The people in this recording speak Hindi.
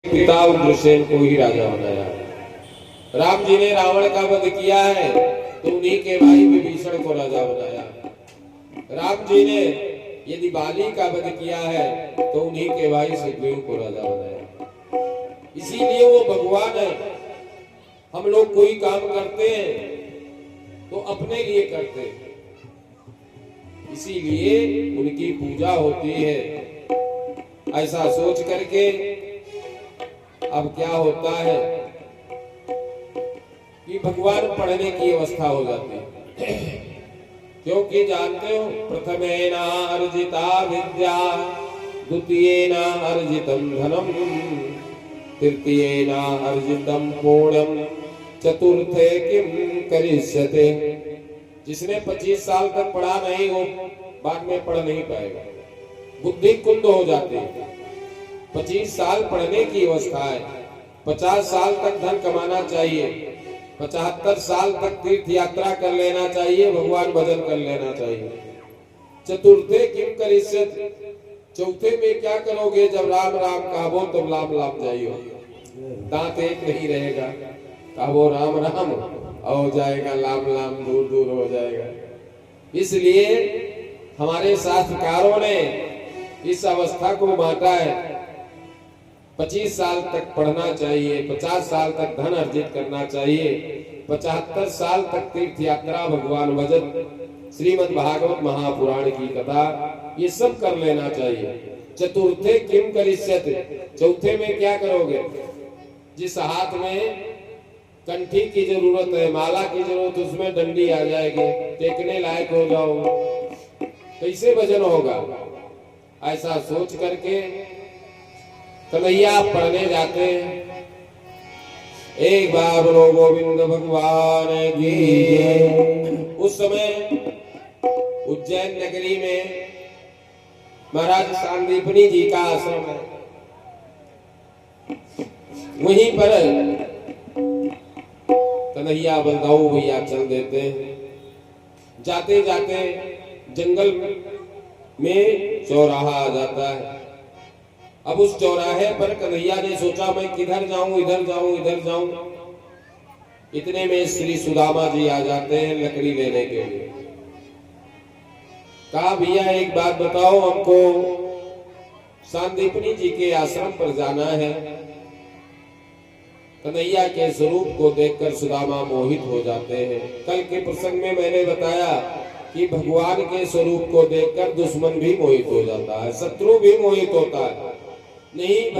पिता उग्रसेन को ही राजा बनाया। राम जी ने रावण का वध किया है तो उन्हीं के भाई विभीषण को राजा बनाया। राम जी ने यदि बाली का वध किया है तो उन्हीं के भाई सुग्रीव को राजा बनाया। इसीलिए वो भगवान है। हम लोग कोई काम करते हैं तो अपने लिए करते हैं, इसीलिए उनकी पूजा होती है। ऐसा सोच करके अब क्या होता है कि भगवान पढ़ने की अवस्था हो जाती है, क्योंकि जानते हो प्रथमेन अर्जिता विद्या द्वितीयेन अर्जितं धनम तृतीयेन अर्जितं पुण्यम चतुर्थे किम करिष्यते। जिसने 25 साल तक पढ़ा नहीं वो बाद में पढ़ नहीं पाएगा, बुद्धि कुंद हो जाती है। 25 साल पढ़ने की अवस्था है, 50 साल तक धन कमाना चाहिए, 75 साल तक तीर्थ यात्रा कर लेना चाहिए, भगवान भजन कर लेना चाहिए। चतुर्थे किम करिष्यत, चौथे में क्या करोगे? जब राम राम कहो तब लाभ लाभ जाइयो, दांत एक नहीं रहेगा, कहो राम राम हो जाएगा, लाभ लाभ दूर दूर हो जाएगा। इसलिए हमारे शास्त्रकारों ने इस अवस्था को बांटा है। 25 साल तक पढ़ना चाहिए, 50 साल तक धन अर्जित करना चाहिए, 75 साल तक तीर्थ यात्रा, भगवान भजन, श्रीमद् भागवत महापुराण की कथा, ये सब कर लेना चाहिए। चतुर्थे किम करिष्यते, चौथे में क्या करोगे? जिस हाथ में कंठी की जरूरत है, माला की जरूरत, उसमें डंडी आ जाएगी, टेकने लायक हो जाओगे, कैसे भजन होगा? ऐसा सोच करके कन्हैया पढ़ने जाते हैं। एक बार बोलो गोविंद भगवान की। उस समय उज्जैन नगरी में महाराज सांदीपनी जी का आश्रम है, वहीं पर कन्हैया बलदाऊ भैया चल देते हैं। जाते जाते जंगल में चौराहा आ जाता है। अब उस चौराहे पर कन्हैया ने सोचा मैं किधर जाऊं, इधर जाऊं, इधर जाऊं। इतने में श्री सुदामा जी आ जाते हैं लकड़ी लेने के लिए। कहा भैया एक बात बताओ, हमको सांदीपनी जी के आश्रम पर जाना है। कन्हैया के स्वरूप को देखकर सुदामा मोहित हो जाते हैं। कल के प्रसंग में मैंने बताया कि भगवान के स्वरूप को देखकर दुश्मन भी मोहित हो जाता है, शत्रु भी मोहित होता है। नहीं